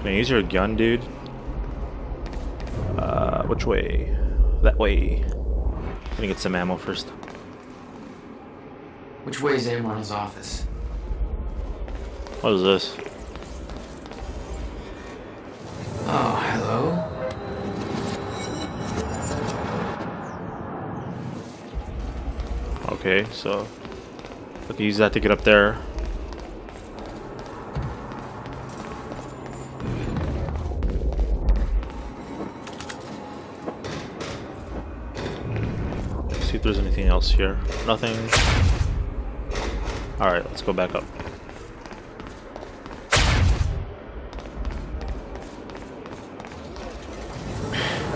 Can you use your gun, dude? Which way? That way. Let me get some ammo first. Which way is Amron's office? What is this? Oh, hello. Okay, so I can use that to get up there. See if there's anything else here. Nothing. Alright, let's go back up.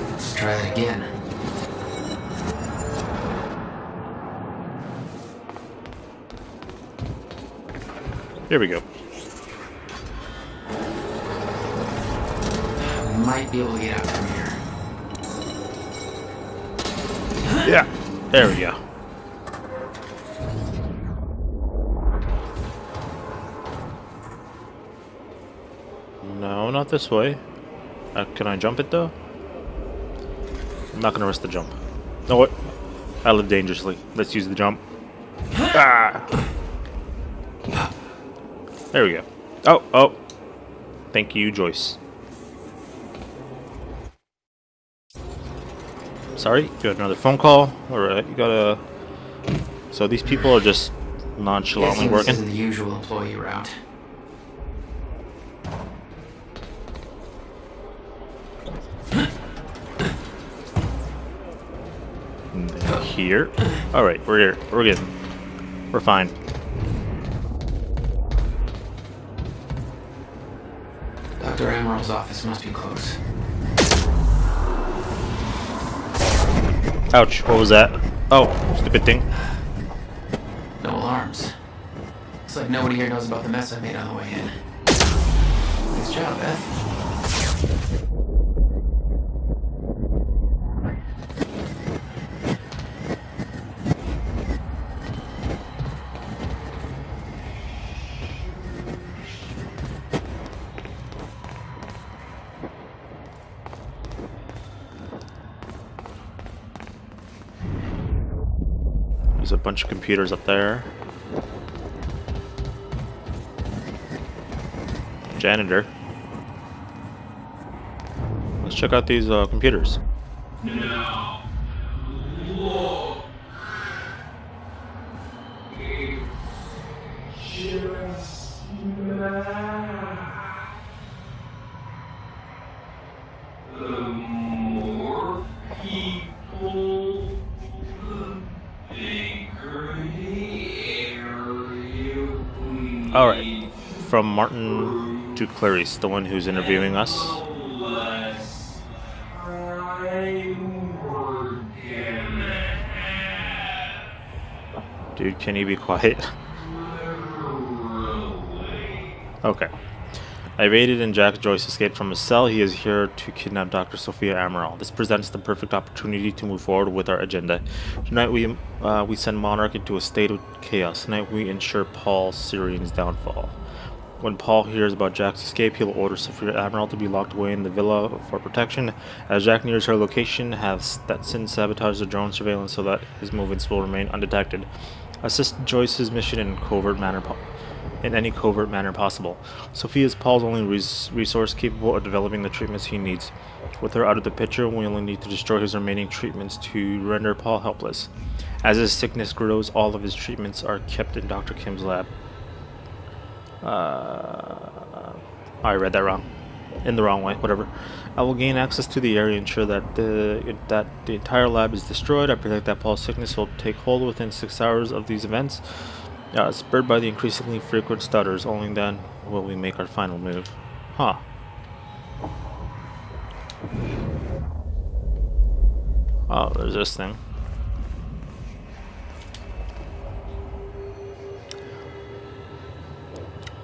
Let's try that again. Here we go. Might be able to get out from here. Yeah, there we go. No, not this way. Can I jump it though? I'm not gonna risk the jump. Know what? I live dangerously. Let's use the jump. Ah! There we go. Oh, oh. Thank you, Joyce. Sorry, you got another phone call. Alright, you gotta... So these people are just nonchalantly working. This is the usual employee route. And then here. Alright, we're here. We're good. We're fine. Dr. Amaril's office must be close. Ouch, what was that? Oh, stupid thing. No alarms. Looks like nobody here knows about the mess I made on the way in. Nice job, Beth. There's a bunch of computers up there. Janitor. Let's check out these computers. Now, look. Just now. The more people, the bigger the area we Alright, from Martin to Clarice, the one who's interviewing us. less time we're gonna have. Dude, can you be quiet? Literally. Okay. Evaded and Jack Joyce escaped from his cell. He is here to kidnap Dr. Sophia Amaral. This presents the perfect opportunity to move forward with our agenda. Tonight we send Monarch into a state of chaos. Tonight we ensure Paul Syrian's downfall. When Paul hears about Jack's escape, he'll order Sophia Amaral to be locked away in the villa for protection. As Jack nears her location, have Stetson sabotage the drone surveillance so that his movements will remain undetected. Assist Joyce's mission in any covert manner possible. Sophia is Paul's only resource capable of developing the treatments he needs. With her out of the picture, we only need to destroy his remaining treatments to render Paul helpless. As his sickness grows, all of his treatments are kept in Dr. Kim's lab. I read that wrong. In the wrong way, whatever. I will gain access to the area, ensure that the entire lab is destroyed. I predict that Paul's sickness will take hold within 6 hours of these events. Spurred by the increasingly frequent stutters, only then will we make our final move. Huh. Oh, there's this thing.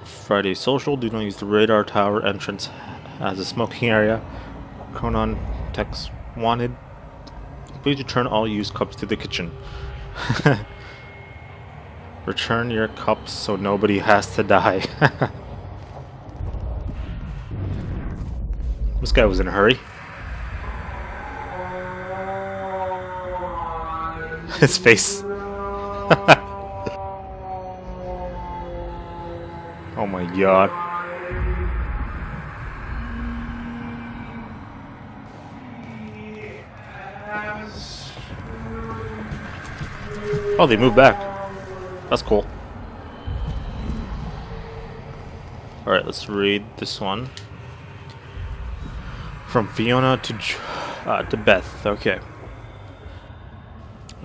Friday social. Do not use the radar tower entrance as a smoking area. Conan text wanted. Please return all used cups to the kitchen. Return your cups so nobody has to die. This guy was in a hurry. His face. Oh my god. Oh, they moved back. That's cool. Alright, let's read this one. From Fiona to Beth. Okay.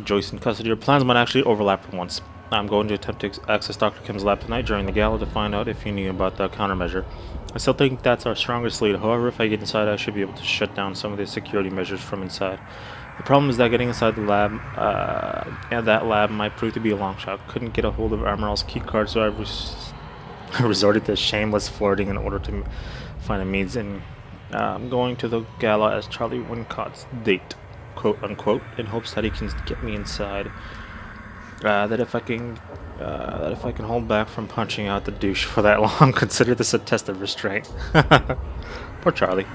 Joyce in custody. Your plans might actually overlap for once. I'm going to attempt to access Dr. Kim's lab tonight during the gala to find out if he knew about the countermeasure. I still think that's our strongest lead. However, if I get inside, I should be able to shut down some of the security measures from inside. The problem is that getting inside the lab, and that lab might prove to be a long shot. Couldn't get a hold of Amaral's key card, so I resorted to shameless flirting in order to find a means in going to the gala as Charlie Wincott's date, quote unquote, in hopes that he can get me inside. That if I can hold back from punching out the douche for that long, consider this a test of restraint. Poor Charlie.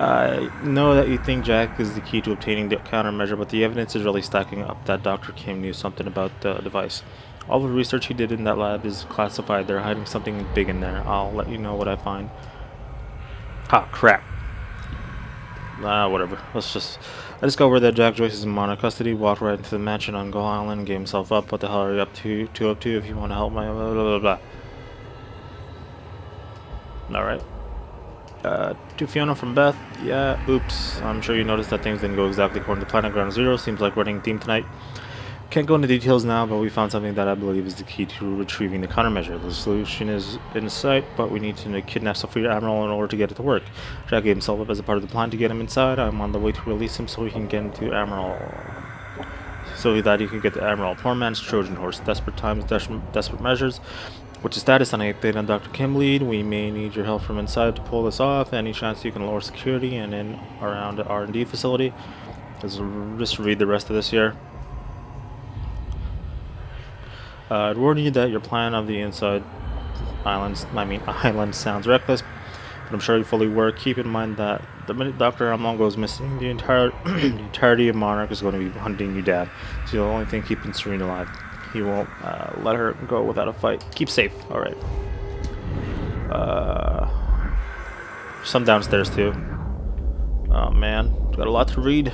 I know that you think Jack is the key to obtaining the countermeasure, but the evidence is really stacking up that Dr. Kim knew something about the device. All the research he did in that lab is classified. They're hiding something big in there. I'll let you know what I find. Ah, crap. Whatever. I discovered that Jack Joyce is in minor custody, walked right into the mansion on Gull Island, gave himself up. What the hell are you up to if you want to help my blah blah blah blah. Alright. To Fiona from Beth. Yeah, oops. I'm sure you noticed that things didn't go exactly according to plan at Ground Zero. Seems like running theme tonight. Can't go into details now, but we found something that I believe is the key to retrieving the countermeasure. The solution is in sight, but we need to kidnap Sophia Admiral in order to get it to work. Jack gave himself up as a part of the plan to get him inside. I'm on the way to release him so he can get into Admiral. So that he can get the Admiral. Poor man's Trojan horse. Desperate times, desperate measures. What's your status on update on Dr. Kim lead? We may need your help from inside to pull this off. Any chance you can lower security and in around the R&D facility? Let's just read the rest of this here. I'd warn you that your plan of the inside island sounds reckless, but I'm sure you fully work. Keep in mind that the minute Dr. Amon goes missing, the entirety of Monarch is going to be hunting you down. It's the only thing keeping Serene alive. He won't let her go without a fight. Keep safe. Alright. Some downstairs too. Oh man, got a lot to read.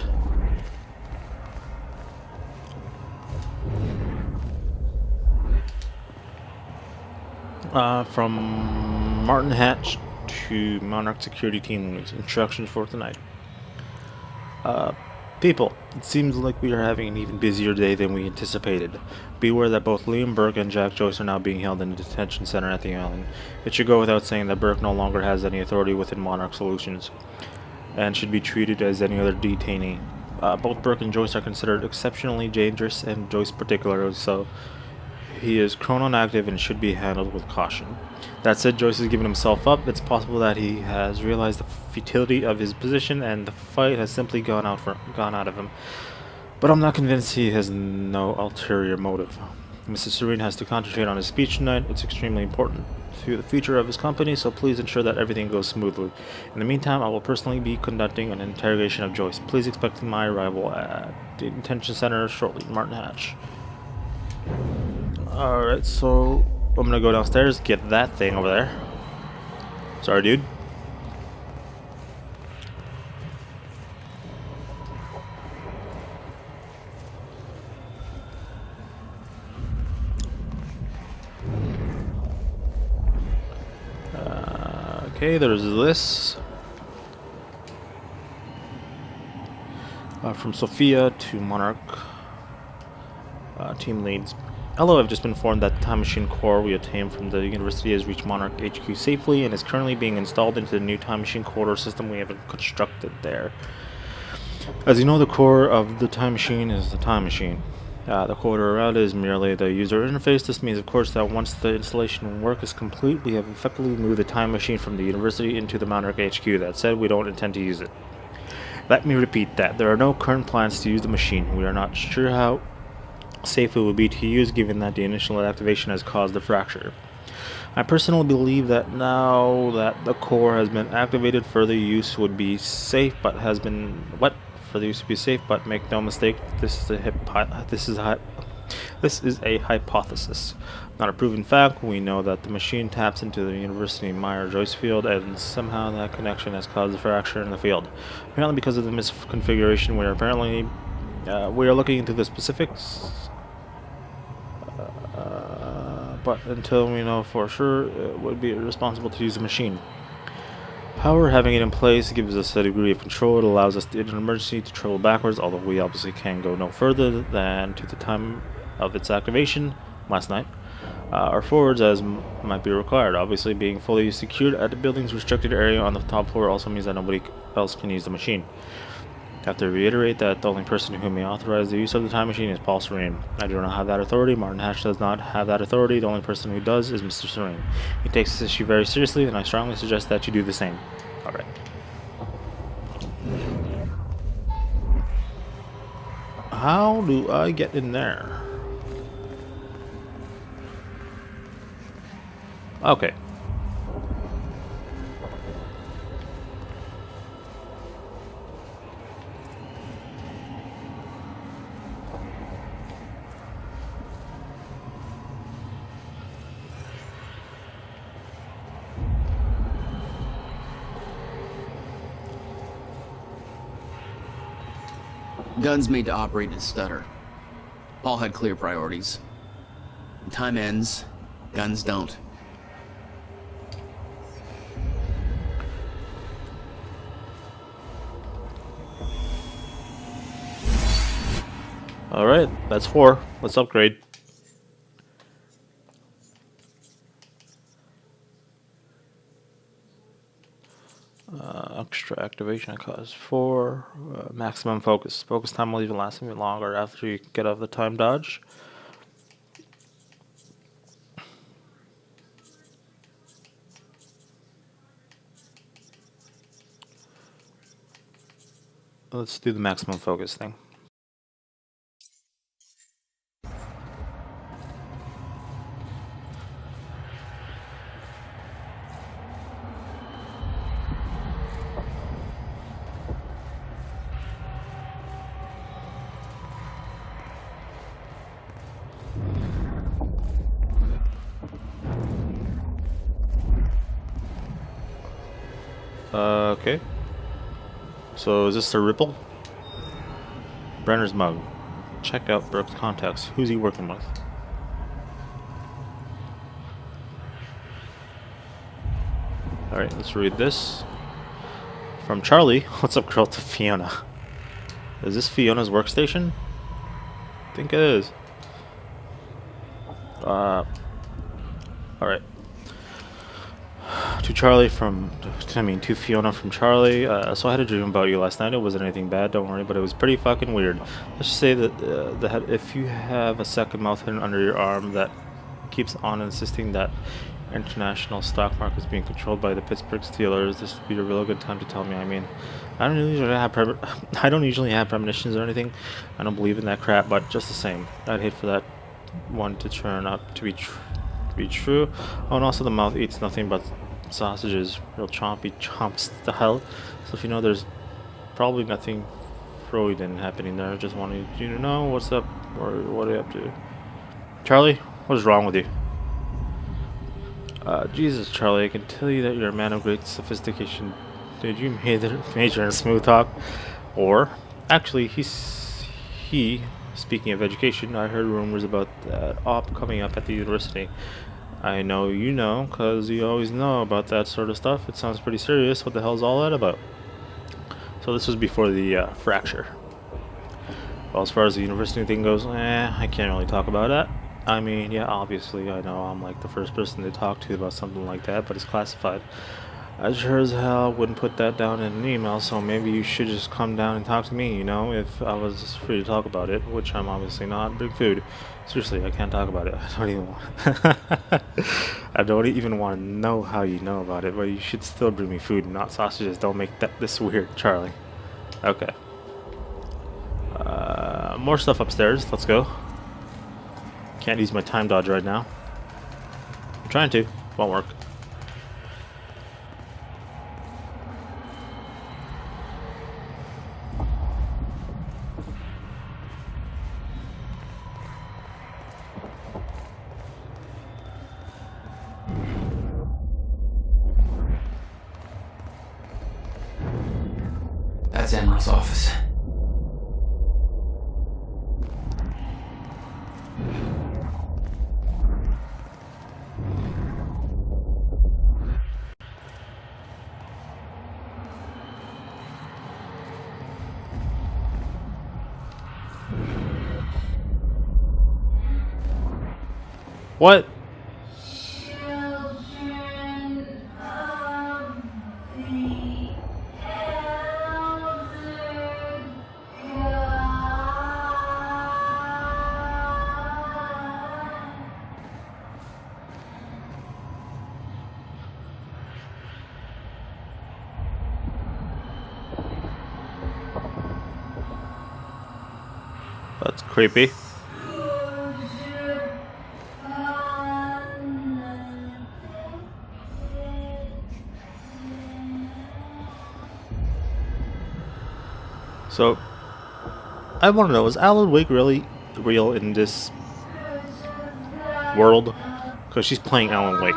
From Martin Hatch to Monarch Security Team instructions for tonight. People, it seems like we are having an even busier day than we anticipated. Beware that both Liam Burke and Jack Joyce are now being held in a detention center at the island. It should go without saying that Burke no longer has any authority within Monarch Solutions, and should be treated as any other detainee. Both Burke and Joyce are considered exceptionally dangerous, and Joyce particularly so. He is chronon active and should be handled with caution. That said, Joyce has given himself up. It's possible that he has realized the futility of his position and the fight has simply gone out of him. But I'm not convinced he has no ulterior motive. Mr. Serene has to concentrate on his speech tonight. It's extremely important to the future of his company, so please ensure that everything goes smoothly. In the meantime, I will personally be conducting an interrogation of Joyce. Please expect my arrival at the detention center shortly. Martin Hatch. Alright, so I'm gonna go downstairs, get that thing over there. Sorry, dude. Okay, there's this. From Sophia to Monarch. Team leads. Hello, I've just been informed that the time machine core we obtained from the university has reached Monarch HQ safely and is currently being installed into the new time machine corridor system we have constructed there. As you know, the core of the time machine is the time machine. The corridor around it is merely the user interface. This means, of course, that once the installation work is complete, we have effectively moved the time machine from the university into the Monarch HQ. That said, we don't intend to use it. Let me repeat that. There are no current plans to use the machine. We are not sure how safe it will be to use, given that the initial activation has caused the fracture. I personally believe that now that the core has been activated, further use would be safe, but has been what? Further use would be safe, but make no mistake, this is a hypothesis, not a proven fact. We know that the machine taps into the University Meyer-Joyce field, and somehow that connection has caused a fracture in the field. Apparently, because of the misconfiguration, we are looking into the specifics. But until we know for sure, it would be irresponsible to use the machine. However, having it in place gives us a degree of control. It allows us in an emergency to travel backwards, although we obviously can go no further than to the time of its activation last night, or forwards as might be required. Obviously, being fully secured at the building's restricted area on the top floor also means that nobody else can use the machine. I have to reiterate that the only person who may authorize the use of the time machine is Paul Serene. I do not have that authority. Martin Hatch does not have that authority. The only person who does is Mr. Serene. He takes this issue very seriously, and I strongly suggest that you do the same. Alright. How do I get in there? Okay. Guns made to operate in a stutter. Paul had clear priorities. When time ends, guns don't. Alright, that's 4. Let's upgrade. Extra activation cost 4. Maximum focus. Focus time will even last a bit longer after you get off the time dodge. Let's do the maximum focus thing. Okay. So is this a ripple? Brenner's mug. Check out Burke's contacts. Who's he working with? Alright, let's read this. From Charlie. What's up, girl? To Fiona. Is this Fiona's workstation? I think it is. Alright. To Charlie to Fiona from Charlie. So I had a dream about you last night. It wasn't anything bad, don't worry, but it was pretty fucking weird. Let's just say that if you have a second mouth hidden under your arm that keeps on insisting that international stock market is being controlled by the Pittsburgh Steelers, this would be a real good time to tell me. I mean, I don't usually have premonitions or anything. I don't believe in that crap, but just the same, I'd hate for that one to turn out to be true. Oh, and also the mouth eats nothing but sausages, real chompy chomp style. So if you know, there's probably nothing Freudian happening there. I just wanted you to know what's up, or what are you up to. Charlie, what is wrong with you? Jesus, Charlie, I can tell you that you're a man of great sophistication. Did you major in smooth talk? Or, actually, speaking of education, I heard rumors about that op coming up at the university. I know you know, because you always know about that sort of stuff. It sounds pretty serious. What the hell's all that about? So this was before the fracture. Well, as far as the university thing goes, I can't really talk about that. I mean, yeah, obviously, I know I'm like the first person to talk to about something like that, but it's classified. I sure as hell wouldn't put that down in an email, so maybe you should just come down and talk to me, you know, if I was free to talk about it, which I'm obviously not. Big food. Seriously, I can't talk about it. I don't even want to know how you know about it, but you should still bring me food, not sausages. Don't make this weird, Charlie. Okay. More stuff upstairs. Let's go. Can't use my time dodge right now. I'm trying to. Won't work. That's Emerald's office. What? That's creepy. So, I want to know, is Alan Wake really real in this world? Because she's playing Alan Wake.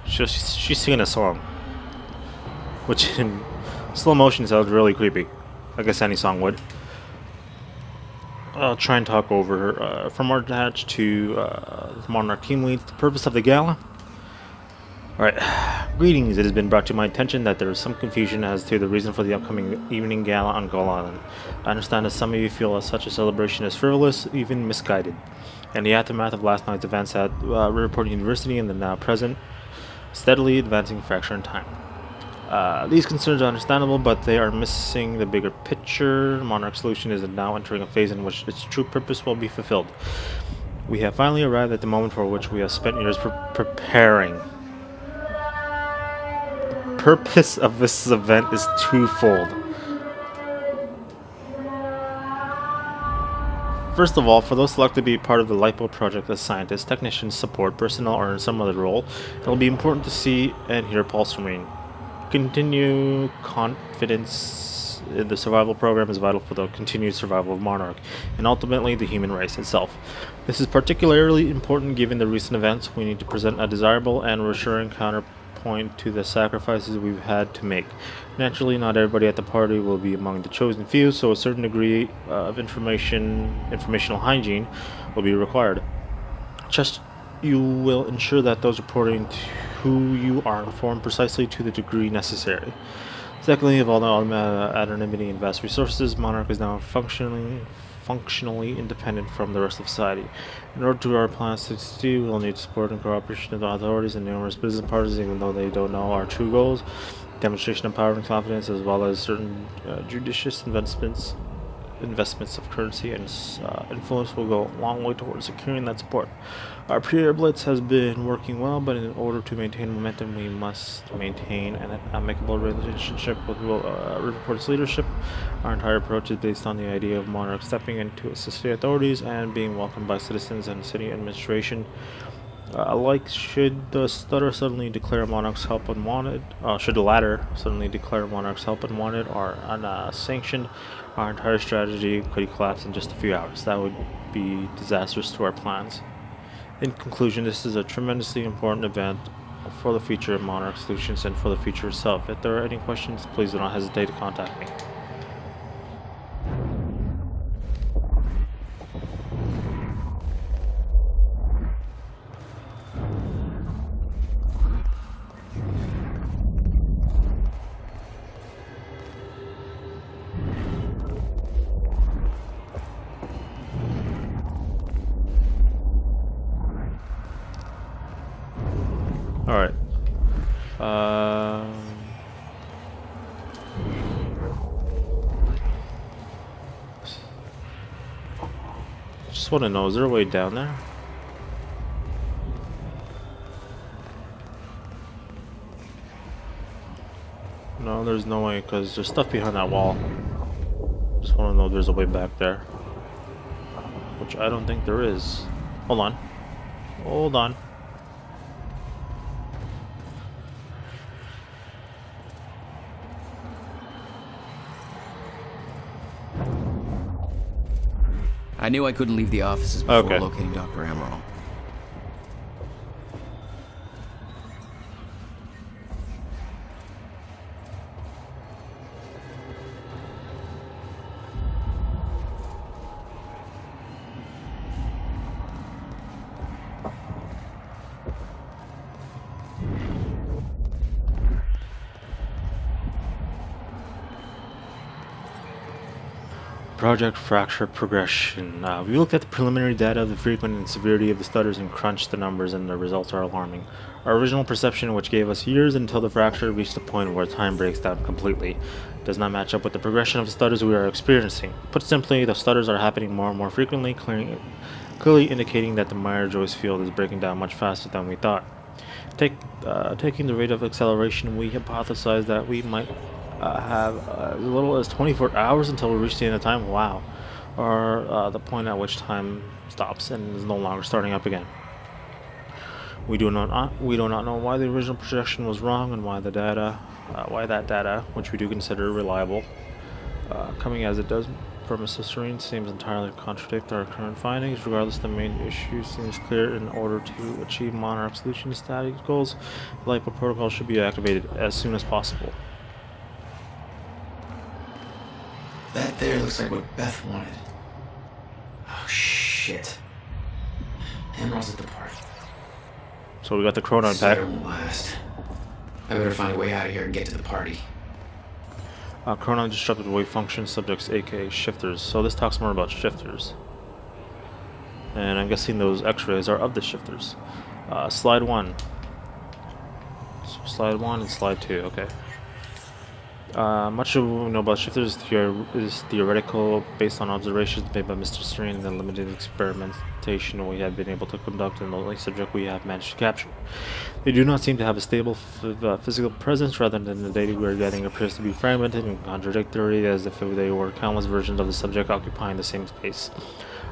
She's singing a song, which in slow motion sounds really creepy. I guess any song would. I'll try and talk over her. From our attached to the Monarch team leads, the purpose of the gala. Alright, greetings. It has been brought to my attention that there is some confusion as to the reason for the upcoming evening gala on Gull Island. I understand that some of you feel that such a celebration is frivolous, even misguided. In the aftermath of last night's events at Riverport University and the now present, steadily advancing fracture in time. These concerns are understandable, but they are missing the bigger picture. Monarch Solution is now entering a phase in which its true purpose will be fulfilled. We have finally arrived at the moment for which we have spent years preparing. The purpose of this event is twofold. First of all, for those selected to be part of the LIPO project as scientists, technicians, support, personnel, or in some other role, it will be important to see and hear Pulse Marine. Continue confidence in the survival program is vital for the continued survival of Monarch, and ultimately the human race itself. This is particularly important given the recent events. We need to present a desirable and reassuring counterpoint to the sacrifices we've had to make. Naturally, not everybody at the party will be among the chosen few, so a certain degree of informational hygiene will be required. Just you will ensure that those reporting to who you are informed precisely to the degree necessary. Secondly, of all the anonymity and vast resources, Monarch is now functionally independent from the rest of society. In order to our plans to succeed, we will need support and cooperation of the authorities and numerous business partners, even though they don't know our true goals. Demonstration of power and confidence, as well as certain judicious investments of currency and influence, will go a long way towards securing that support. Our pre-air blitz has been working well, but in order to maintain momentum, we must maintain an amicable relationship with Riverport's leadership. Our entire approach is based on the idea of Monarch stepping in to assist the authorities and being welcomed by citizens and city administration. Like, should the latter suddenly declare Monarch's help unwanted, or unsanctioned, our entire strategy could collapse in just a few hours. That would be disastrous to our plans. In conclusion, this is a tremendously important event for the future of Monarch Solutions and for the future itself. If there are any questions, please do not hesitate to contact me. Alright. Just want to know, is there a way down there? No, there's no way, because there's stuff behind that wall. Just want to know if there's a way back there. Which I don't think there is. Hold on. Hold on. I knew I couldn't leave the offices before Okay. locating Dr. Amaral. Project Fracture Progression. We looked at the preliminary data of the frequency and severity of the stutters and crunched the numbers, and the results are alarming. Our original perception, which gave us years until the fracture reached the point where time breaks down completely, does not match up with the progression of the stutters we are experiencing. Put simply, the stutters are happening more and more frequently, clearly indicating that the Meyer-Joyce field is breaking down much faster than we thought. Taking the rate of acceleration, we hypothesized that we might have as little as 24 hours until we reach the end of time. Wow. Or the point at which time stops and is no longer starting up again. We do not know why the original projection was wrong, and why that data, which we do consider reliable, coming as it does from a serene, seems entirely to contradict our current findings. Regardless, the main issue seems clear. In order to achieve Monarch solution static goals, the LIPO protocol should be activated as soon as possible. That there looks like what Beth wanted. Oh, shit. Emerald's at the party. So we got the Chronon pack. Stutter won't last. I better find a way out of here and get to the party. Chronon disrupted wave function subjects, aka shifters. So this talks more about shifters. And I'm guessing those x-rays are of the shifters. Slide 1. So slide 1 and slide 2, okay. Much of what we know about shifters is theoretical, based on observations made by Mr. Serene and the limited experimentation we have been able to conduct in the only subject we have managed to capture. They do not seem to have a stable physical presence, rather than the data we are getting appears to be fragmented and contradictory, as if they were countless versions of the subject occupying the same space.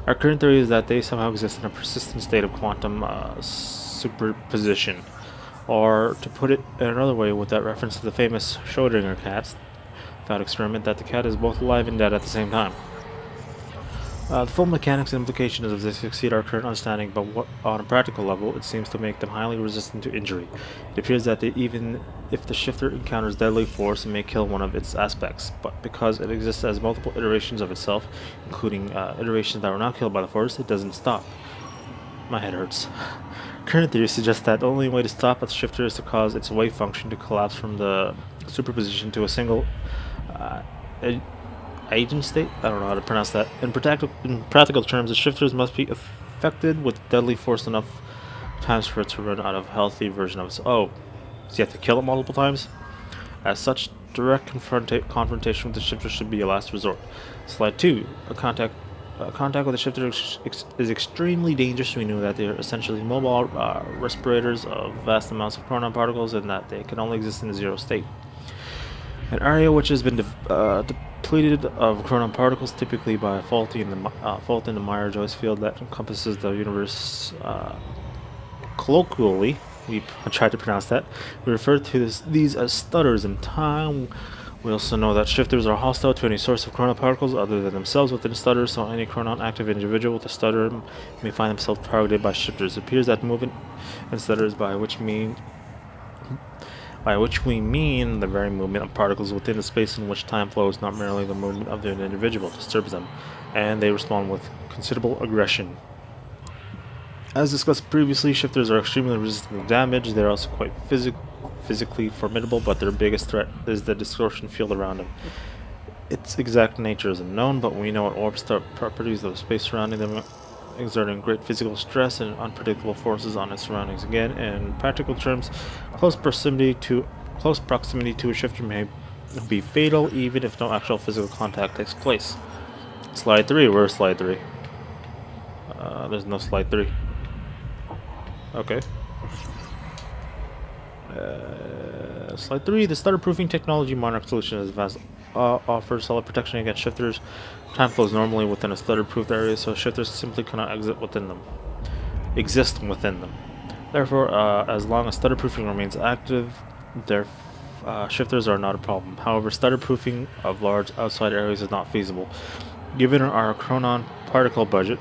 Our current theory is that they somehow exist in a persistent state of quantum superposition. Or, to put it in another way, with that reference to the famous Schrödinger cat thought experiment, that the cat is both alive and dead at the same time. The full mechanics and implications of this exceed our current understanding, but on a practical level, it seems to make them highly resistant to injury. It appears that even if the shifter encounters deadly force, it may kill one of its aspects, but because it exists as multiple iterations of itself, including iterations that were not killed by the force, it doesn't stop. My head hurts. Current theory suggests that the only way to stop a shifter is to cause its wave function to collapse from the superposition to a single agent state. I don't know how to pronounce that. In practical terms, the shifters must be affected with deadly force enough times for it to run out of healthy version of its. Oh, so you have to kill it multiple times? As such, direct confrontation with the shifter should be a last resort. Slide 2. Contact with the shifter is extremely dangerous. We know that they are essentially mobile respirators of vast amounts of chronon particles, and that they can only exist in a zero state. An area which has been depleted of chronon particles, typically by a fault in the Meyer-Joyce field that encompasses the universe. Colloquially, we tried to pronounce that. We refer to these as stutters in time. We also know that shifters are hostile to any source of chronon particles other than themselves within stutters, so any chronon active individual with a stutter may find themselves targeted by shifters. It appears that movement in stutters, by which we mean the very movement of particles within the space in which time flows, not merely the movement of an individual, disturbs them, and they respond with considerable aggression. As discussed previously, shifters are extremely resistant to damage. They're also quite physically formidable, but their biggest threat is the distortion field around them. Its exact nature is unknown, but we know it warps the properties of the space surrounding them, exerting great physical stress and unpredictable forces on its surroundings. Again, in practical terms, close proximity to a shifter may be fatal, even if no actual physical contact takes place. Slide 3. Where's slide 3? There's no slide 3. Okay. Slide 3. The stutter-proofing technology Monarch solution is advanced. Offers solid protection against shifters. Time flows normally within a stutter-proofed area, so shifters simply cannot exit within them. exist within them. Therefore, as long as stutter-proofing remains active, their shifters are not a problem. However, stutter-proofing of large outside areas is not feasible. Given our chronon particle budget,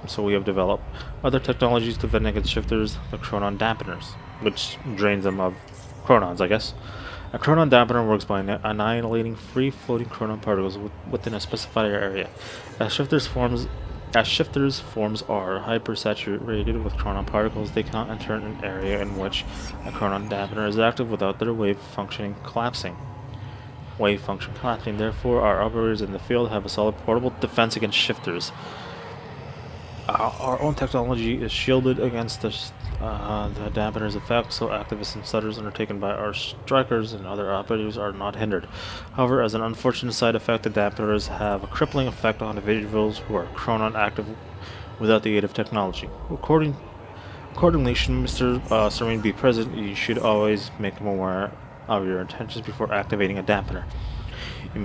so we have developed other technologies to defend against shifters, the chronon dampeners, which drains them of chronons, I guess. A chronon dampener works by annihilating free-floating chronon particles within a specified area. As shifters forms are hypersaturated with chronon particles, they cannot enter an area in which a chronon dampener is active without their wave function collapsing. Therefore, our operators in the field have a solid portable defense against shifters. Our own technology is shielded against the dampener's effects, so activists and stutters undertaken by our strikers and other operators are not hindered. However, as an unfortunate side effect, the dampeners have a crippling effect on individuals who are chronon active without the aid of technology. Accordingly, should Mr. Serene be present, you should always make him aware of your intentions before activating a dampener. You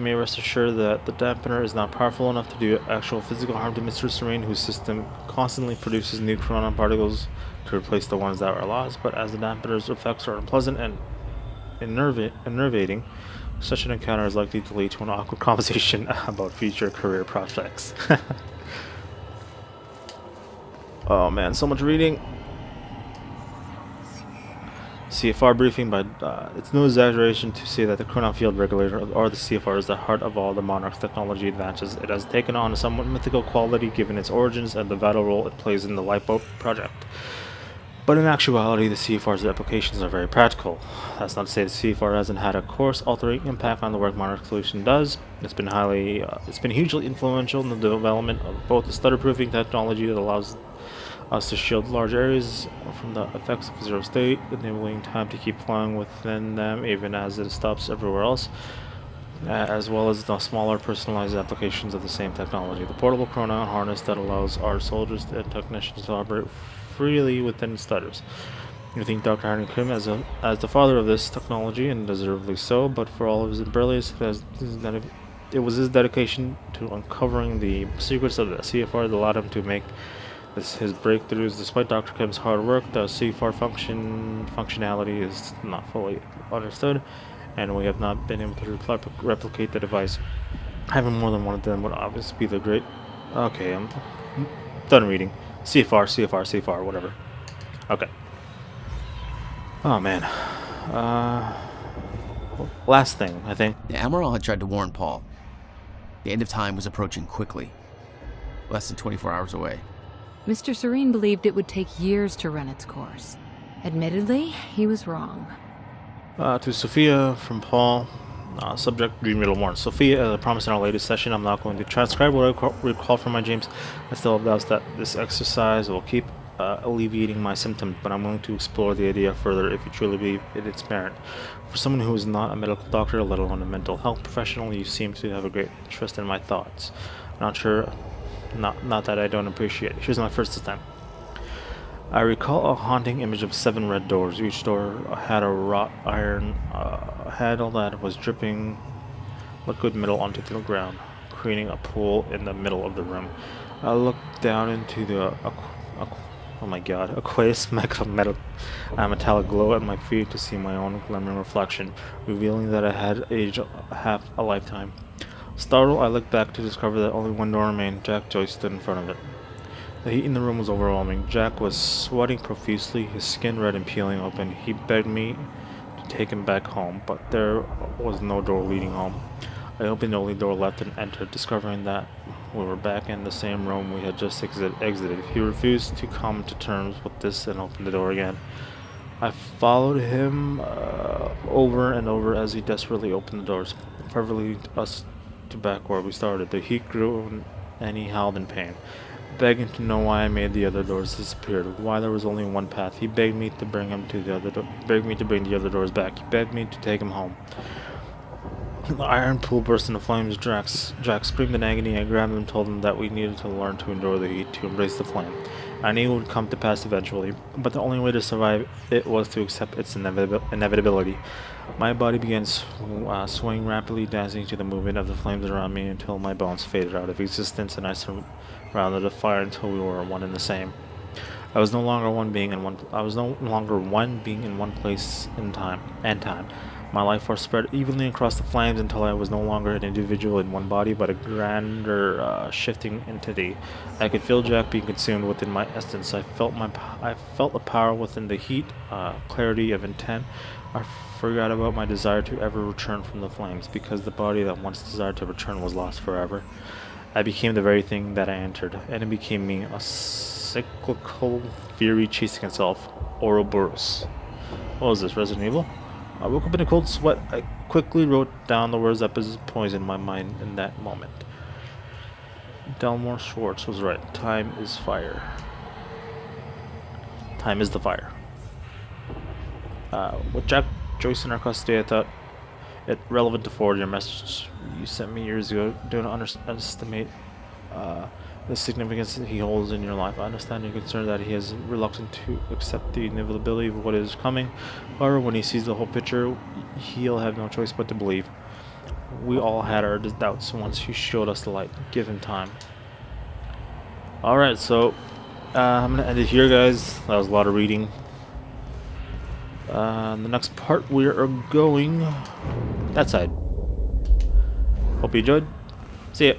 may rest assured that the dampener is not powerful enough to do actual physical harm to Mr. Serene, whose system constantly produces new chronon particles to replace the ones that are lost, but as the dampener's effects are unpleasant and enervating, such an encounter is likely to lead to an awkward conversation about future career prospects. Oh man, so much reading. CFR briefing, but it's no exaggeration to say that the chronon field regulator, or the CFR, is the heart of all the Monarch's technology advances. It has taken on a somewhat mythical quality given its origins and the vital role it plays in the Lifeboat project. But in actuality, the CFR's applications are very practical. That's not to say the CFR hasn't had a course-altering impact on the work Monarch Solution does. It's been hugely influential in the development of both the stutter-proofing technology that allows us to shield large areas from the effects of zero state, enabling time to keep flowing within them even as it stops everywhere else, as well as the smaller personalized applications of the same technology. The portable chronon harness that allows our soldiers and technicians to operate freely within stutters. You think Dr. Henry Kim as the father of this technology, and deservedly so, but for all of his brilliance, it was his dedication to uncovering the secrets of the CFR that allowed him to make his breakthroughs. Despite Dr. Kim's hard work, the CFR functionality is not fully understood, and we have not been able to replicate the device. Having more than one of them would obviously be the great... Okay, I'm done reading. CFR, whatever. Okay. Oh man. Last thing, I think. The Admiral had tried to warn Paul. The end of time was approaching quickly. Less than 24 hours away. Mr. Serene believed it would take years to run its course. Admittedly, he was wrong. To Sophia from Paul, subject Dream Riddle Warren. Sophia, as I promised in our latest session, I'm not going to transcribe what I recall from my dreams. I still have doubts that this exercise will keep alleviating my symptoms, but I'm willing to explore the idea further if you truly believe in its merit. For someone who is not a medical doctor, let alone a mental health professional, you seem to have a great interest in my thoughts. Not that I don't appreciate it. Here's my first attempt. I recall a haunting image of 7 red doors. Each door had a wrought iron handle that was dripping liquid metal onto the ground, creating a pool in the middle of the room. I looked down into the aqueous metallic glow at my feet to see my own glimmering reflection, revealing that I had aged half a lifetime. Startled, I looked back to discover that only one door remained. Jack Joyce stood in front of it. The heat in the room was overwhelming. Jack was sweating profusely, his skin red and peeling open. He begged me to take him back home, but there was no door leading home. I opened the only door left and entered, discovering that we were back in the same room we had just exited. He refused to come to terms with this and opened the door again. I followed him over and over as he desperately opened the doors, preferably us to back where we started. The heat grew and he howled in pain, begging to know why I made the other doors disappear, why there was only one path. He begged me to bring the other doors back. He begged me to take him home. The iron pool burst into flames. Jack screamed in agony. I grabbed him and told him that we needed to learn to endure the heat, to embrace the flame. I knew it would come to pass eventually, but the only way to survive it was to accept its inevitability. My body began swaying rapidly, dancing to the movement of the flames around me until my bones faded out of existence and I around the fire until we were one and the same. I was no longer one being in one. I was no longer one being in one place in time. My life force spread evenly across the flames until I was no longer an individual in one body, but a grander, shifting entity. I could feel Jack being consumed within my essence. I felt the power within the heat, clarity of intent. I forgot about my desire to ever return from the flames, because the body that once desired to return was lost forever. I became the very thing that I entered, and it became me, a cyclical fury chasing itself. Ouroboros. What was this, Resident Evil? I woke up in a cold sweat. I quickly wrote down the words that poisoned my mind in that moment. Delmore Schwartz was right. Time is fire. Time is the fire. With Jack Joyce in our custody, I thought it relevant to forward your message you sent me years ago. Do not underestimate the significance that he holds in your life. I understand your concern that he is reluctant to accept the inevitability of what is coming. However, when he sees the whole picture, he'll have no choice but to believe. We all had our doubts once he showed us the light. Give him time. Alright, so I'm going to end it here, guys. That was a lot of reading. The next part, we are going that side. Hope you enjoyed. See ya.